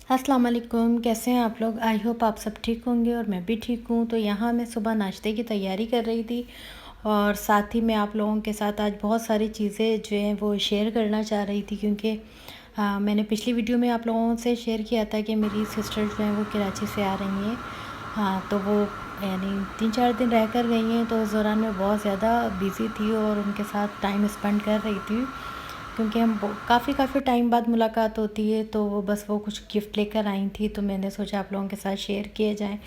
अस्सलाम वालेकुम, कैसे हैं आप लोग। आई होप आप सब ठीक होंगे और मैं भी ठीक हूँ। तो यहाँ मैं सुबह नाश्ते की तैयारी कर रही थी और साथ ही मैं आप लोगों के साथ आज बहुत सारी चीज़ें जो हैं वो शेयर करना चाह रही थी, क्योंकि मैंने पिछली वीडियो में आप लोगों से शेयर किया था कि मेरी सिस्टर जो हैं वो कराची से आ रही हैं। हाँ, तो वो यानी 3-4 दिन रह कर गई हैं। तो उस दौरान मैं बहुत ज़्यादा बिज़ी थी और उनके साथ टाइम स्पेंड कर रही थी, क्योंकि हम काफ़ी टाइम बाद मुलाकात होती है। तो वो बस वो कुछ गिफ्ट लेकर आई थी, तो मैंने सोचा आप लोगों के साथ शेयर किए जाएँ।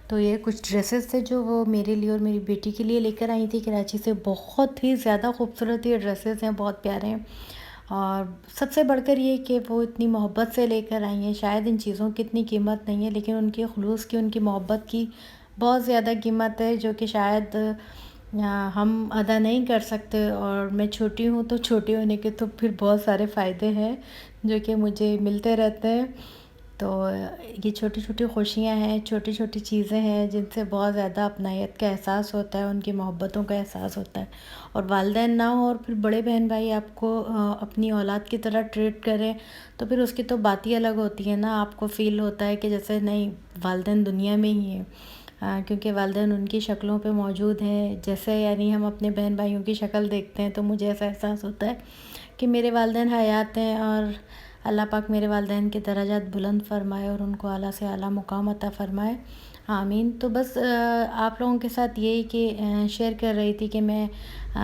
तो ये कुछ ड्रेसेस थे जो वो मेरे लिए और मेरी बेटी के लिए लेकर आई थी कराची से। बहुत ही ज़्यादा खूबसूरत ये ड्रेसेस हैं, बहुत प्यारे हैं। और सबसे बढ़कर ये कि वो इतनी मोहब्बत से लेकर आई हैं। शायद इन चीज़ों की इतनी कीमत नहीं है, लेकिन उनके खुलूस की, उनकी मोहब्बत की बहुत ज़्यादा कीमत है, जो कि शायद हम अदा नहीं कर सकते। और मैं छोटी हूँ, तो छोटी होने के तो फिर बहुत सारे फ़ायदे हैं जो कि मुझे मिलते रहते हैं। तो ये छोटी-छोटी खुशियाँ हैं, छोटी-छोटी चीज़ें हैं जिनसे बहुत ज़्यादा अपनायत का एहसास होता है, उनकी मोहब्बतों का एहसास होता है। और वालिदैन ना हो और फिर बड़े बहन-भाई आपको अपनी औलाद की तरह ट्रीट करें, तो फिर उसकी तो बात ही अलग होती है ना। आपको फ़ील होता है कि जैसे नहीं, वालिदैन दुनिया में ही हैं। क्योंकि वालिदैन उनकी शक्लों पे मौजूद हैं। जैसे यानी हम अपने बहन-भाइयों की शक्ल देखते हैं, तो मुझे ऐसा एहसास होता है कि मेरे वालिदैन हयात हैं। और अल्लाह पाक मेरे वालिदैन के दर्जात बुलंद फ़रमाए और उनको आला से आला मुकाम अता फ़रमाए, आमीन। तो बस आप लोगों के साथ यही कि शेयर कर रही थी कि मैं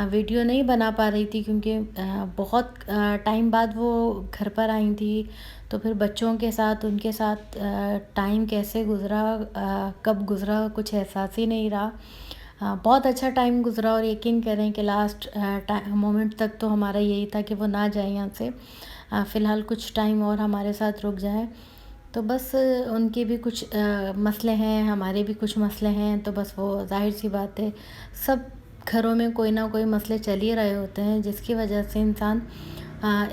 वीडियो नहीं बना पा रही थी, क्योंकि बहुत टाइम बाद वो घर पर आई थी। तो फिर बच्चों के साथ, उनके साथ टाइम कैसे गुज़रा, कब गुज़रा, कुछ एहसास ही नहीं रहा। बहुत अच्छा टाइम गुज़रा और यकीन करें कि लास्ट मोमेंट तक तो हमारा यही था कि वो ना जाए यहाँ से। फ़िलहाल कुछ टाइम और हमारे साथ रुक जाएँ। तो बस उनके भी कुछ मसले हैं, हमारे भी कुछ मसले हैं। तो बस वो ज़ाहिर-सी बात है, सब घरों में कोई ना कोई मसले चल ही रहे होते हैं, जिसकी वजह से इंसान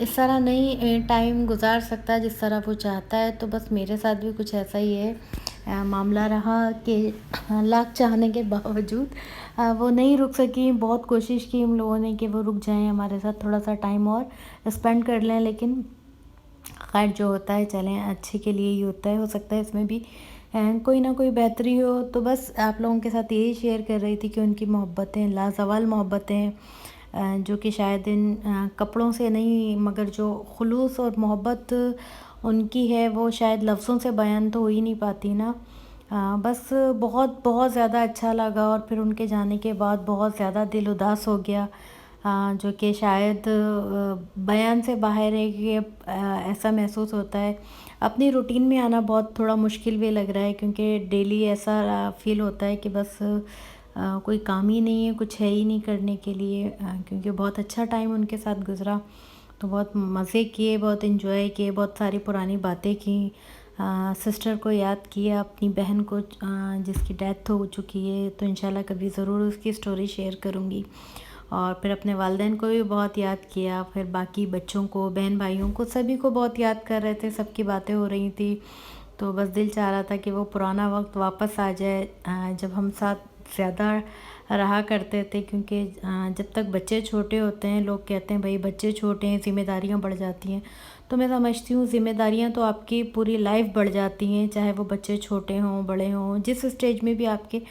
इस तरह नहीं टाइम गुज़ार सकता जिस तरह वो चाहता है। तो बस मेरे साथ भी कुछ ऐसा ही है। मामला रहा कि लाख चाहने के बावजूद वो नहीं रुक सकी। बहुत कोशिश की हम लोगों ने कि वो रुक जाएँ, हमारे साथ थोड़ा-सा टाइम और स्पेंड कर लें, लेकिन ख़ैर जो होता है चलें, अच्छे के लिए ही होता है। हो सकता है इसमें भी कोई ना कोई बेहतरी हो। तो बस आप लोगों के साथ यही शेयर कर रही थी कि उनकी मोहब्बतें लाज़वाल मोहब्बतें हैं, जो कि शायद इन कपड़ों से नहीं, मगर जो खुलूस और मोहब्बत उनकी है वो शायद लफ्ज़ों से बयान तो हो ही नहीं पाती ना। बस बहुत बहुत ज़्यादा अच्छा लगा और फिर उनके जाने के बाद बहुत ज़्यादा दिल उदास हो गया, जो कि शायद बयान से बाहर है कि ऐसा महसूस होता है। अपनी रूटीन में आना बहुत थोड़ा मुश्किल भी लग रहा है, क्योंकि डेली ऐसा फ़ील होता है कि बस कोई काम ही नहीं है, कुछ है ही नहीं करने के लिए। क्योंकि बहुत अच्छा टाइम उनके साथ गुज़रा, तो बहुत मज़े किए, बहुत एंजॉय किए, बहुत सारी पुरानी बातें की। सिस्टर को याद किया, अपनी बहन को जिसकी डेथ हो चुकी है। तो इंशाल्लाह कभी ज़रूर उसकी स्टोरी शेयर करूँगी। और फिर अपने वालिदैन को भी बहुत याद किया, फिर बाकी बच्चों को, बहन भाइयों को, सभी को बहुत याद कर रहे थे, सबकी बातें हो रही थी। तो बस दिल चाह रहा था कि वो पुराना वक्त वापस आ जाए, जब हम साथ ज़्यादा रहा करते थे। क्योंकि जब तक बच्चे छोटे होते हैं, लोग कहते हैं भाई बच्चे छोटे हैं, ज़िम्मेदारियाँ बढ़ जाती हैं। तो मैं समझती हूँ ज़िम्मेदारियाँ तो आपकी पूरी लाइफ बढ़ जाती हैं, चाहे वो बच्चे छोटे हों, बड़े हों, जिस स्टेज में भी आपके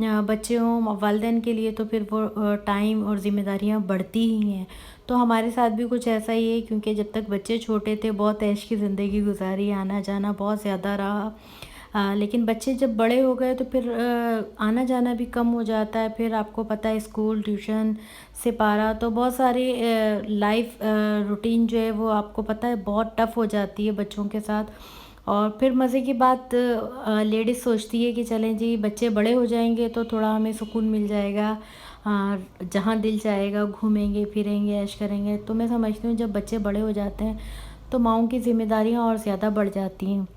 बच्चे हों, वालिदैन के लिए तो फिर वो टाइम और ज़िम्मेदारियाँ बढ़ती ही हैं। तो हमारे साथ भी कुछ ऐसा ही है, क्योंकि जब तक बच्चे छोटे थे बहुत ऐश की ज़िंदगी गुजारी, आना-जाना बहुत ज़्यादा रहा। लेकिन बच्चे जब बड़े हो गए तो फिर आना-जाना भी कम हो जाता है। फिर आपको पता है स्कूल, ट्यूशन, सिपारा, तो बहुत सारी लाइफ रूटीन जो है वो आपको पता है बहुत टफ़ हो जाती है बच्चों के साथ। और फिर मज़े की बात, लेडीज़ सोचती है कि चलें जी बच्चे बड़े हो जाएंगे तो थोड़ा हमें सुकून मिल जाएगा, जहाँ दिल चाहेगा घूमेंगे फिरेंगे ऐश करेंगे। तो मैं समझती हूँ जब बच्चे बड़े हो जाते हैं तो माँओं की ज़िम्मेदारियाँ और ज़्यादा बढ़ जाती हैं,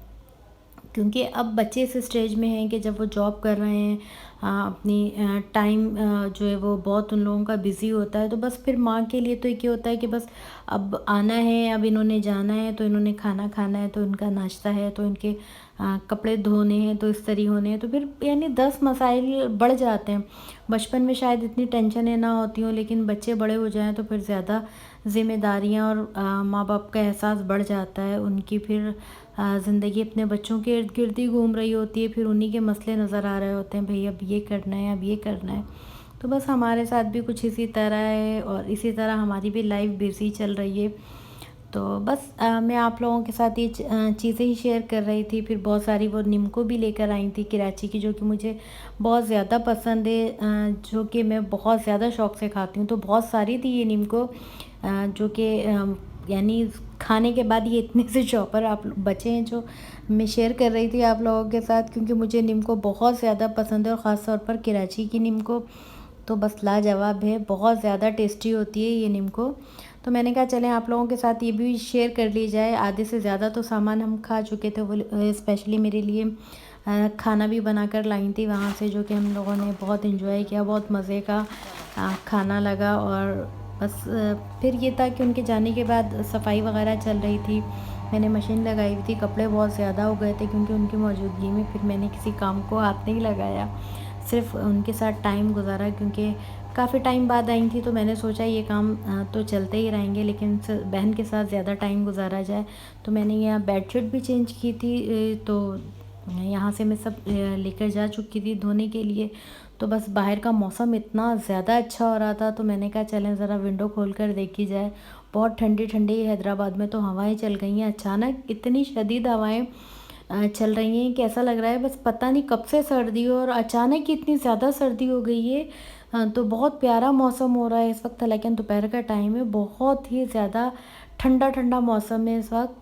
क्योंकि अब बच्चे इस स्टेज में हैं कि जब वो जॉब कर रहे हैं, अपनी टाइम जो है वो बहुत उन लोगों का बिज़ी होता है। तो बस फिर माँ के लिए तो एक ये होता है कि बस अब आना है, अब इन्होंने जाना है, तो इन्होंने खाना खाना है, तो इनका नाश्ता है, तो इनके कपड़े धोने हैं, तो इस्त्री होने हैं, तो फिर यानी 10 मसाइल बढ़ जाते हैं। बचपन में शायद इतनी टेंशनें ना होती हों, लेकिन बच्चे बड़े हो जाएँ तो फिर ज़्यादा ज़िम्मेदारियाँ और माँ बाप का एहसास बढ़ जाता है। उनकी फिर ज़िंदगी अपने बच्चों के इर्द-गिर्द ही घूम रही होती है, फिर उन्हीं के मसले नज़र आ रहे होते हैं, भई अब ये करना है, अब ये करना है। तो बस हमारे साथ भी कुछ इसी तरह है और इसी तरह हमारी भी लाइफ बिज़ी चल रही है। तो बस मैं आप लोगों के साथ ये चीज़ें ही शेयर कर रही थी। फिर बहुत सारी वो निम्को भी लेकर आई थी कराची की, जो कि मुझे बहुत ज़्यादा पसंद है, जो कि मैं बहुत ज़्यादा शौक़ से खाती हूँ। तो बहुत सारी थी ये निम्को, जो कि यानी खाने के बाद ये इतने से चॉपर आप बचे हैं, जो मैं शेयर कर रही थी आप लोगों के साथ, क्योंकि मुझे निम्को बहुत ज़्यादा पसंद है और ख़ास तौर पर कराची की निम्को तो बस लाजवाब है, बहुत ज़्यादा टेस्टी होती है ये निम्को। तो मैंने कहा चलें आप लोगों के साथ ये भी शेयर कर ली जाए। आधे से ज़्यादा तो सामान हम खा चुके थे, वो स्पेशली मेरे लिए खाना भी बनाकर लाई थी वहाँ से, जो कि हम लोगों ने बहुत एंजॉय किया, बहुत मज़े का खाना लगा। और बस फिर ये था कि उनके जाने के बाद सफाई वगैरह चल रही थी, मैंने मशीन लगाई हुई थी, कपड़े बहुत ज़्यादा हो गए थे क्योंकि उनकी मौजूदगी में फिर मैंने किसी काम को हाथ नहीं लगाया, सिर्फ उनके साथ टाइम गुजारा, क्योंकि काफ़ी टाइम बाद आई थी। तो मैंने सोचा ये काम तो चलते ही रहेंगे, लेकिन बहन के साथ ज़्यादा टाइम गुजारा जाए। तो मैंने यहाँ बेडशीट भी चेंज की थी, तो यहाँ से मैं सब लेकर जा चुकी थी धोने के लिए। तो बस बाहर का मौसम इतना ज़्यादा अच्छा हो रहा था, तो मैंने कहा चलें ज़रा विंडो खोल कर देखी जाए। बहुत ठंडी ठंडी हैदराबाद में तो हवाएं चल गई हैं, अचानक इतनी शदीद हवाएं चल रही हैं कि ऐसा लग रहा है बस पता नहीं कब से सर्दी हो और अचानक ही इतनी ज़्यादा सर्दी हो गई है। तो बहुत प्यारा मौसम हो रहा है इस वक्त, हालांकि दोपहर का टाइम है, बहुत ही ज़्यादा ठंडा ठंडा मौसम है इस वक्त।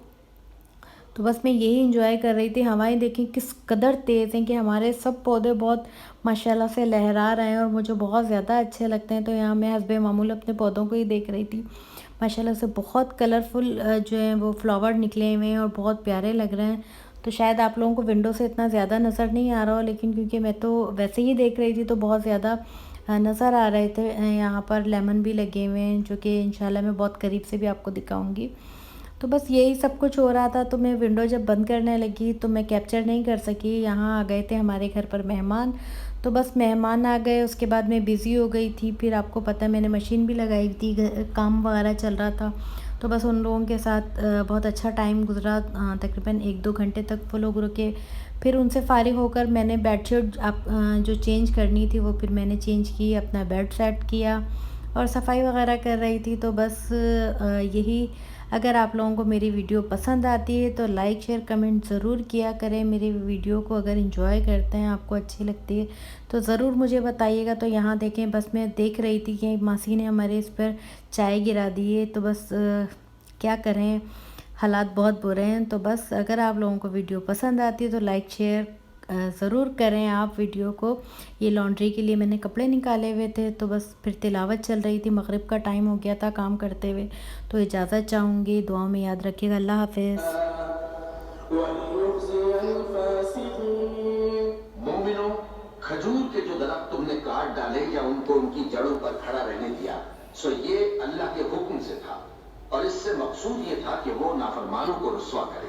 तो बस मैं यही एंजॉय कर रही थी। हवाएं देखें किस कदर तेज़ हैं कि हमारे सब पौधे बहुत माशाल्लाह से लहरा रहे हैं और मुझे बहुत ज़्यादा अच्छे लगते हैं। तो यहाँ मैं हस्बे मामूल अपने पौधों को ही देख रही थी, माशाल्लाह से बहुत कलरफुल जो है वो फ्लावर निकले हुए हैं और बहुत प्यारे लग रहे हैं। तो शायद आप लोगों को विंडो से इतना ज़्यादा नज़र नहीं आ रहा हो, लेकिन क्योंकि मैं तो वैसे ही देख रही थी तो बहुत ज़्यादा नज़र आ रहे थे। यहाँ पर लेमन भी लगे हुए हैं, जो कि इंशाल्लाह मैं बहुत करीब से भी आपको दिखाऊंगी। तो बस यही सब कुछ हो रहा था। तो मैं विंडो जब बंद करने लगी तो मैं कैप्चर नहीं कर सकी, यहाँ आ गए थे हमारे घर पर मेहमान। तो बस मेहमान आ गए, उसके बाद मैं बिज़ी हो गई थी। फिर आपको पता है मैंने मशीन भी लगाई थी, काम वगैरह चल रहा था। तो बस उन लोगों के साथ बहुत अच्छा टाइम गुजरा, तकरीबन 1-2 घंटे तक वो लोग रुके। फिर उनसे फ़ारिग होकर मैंने बेडशीट जो चेंज करनी थी वो फिर मैंने चेंज की, अपना बेड सेट किया और सफाई वगैरह कर रही थी। तो बस यही, अगर आप लोगों को मेरी वीडियो पसंद आती है तो लाइक शेयर कमेंट ज़रूर किया करें। मेरी वीडियो को अगर एंजॉय करते हैं, आपको अच्छी लगती है तो ज़रूर मुझे बताइएगा। तो यहाँ देखें, बस मैं देख रही थी कि मासी ने हमारे इस पर चाय गिरा दी है। तो बस क्या करें, हालात बहुत बुरे हैं। तो बस अगर आप लोगों को वीडियो पसंद आती है तो लाइक शेयर ज़रूर करें आप वीडियो को। ये लॉन्ड्री के लिए मैंने कपड़े निकाले हुए थे, तो बस फिर तिलावत चल रही थी, मगरिब का टाइम हो गया था काम करते हुए। तो इजाज़त चाहूँगी, दुआ में याद रखिएगा। अल्लाह हाफ़िज़। मोमिनो, खजूर के जो दरख्त तुमने काट डाले या उनको उनकी जड़ों पर खड़ा रहने दिया, सो ये अल्लाह के हुक्म से था और इससे मकसूद ये था कि वो नाफरमानों को रुस्वा करे।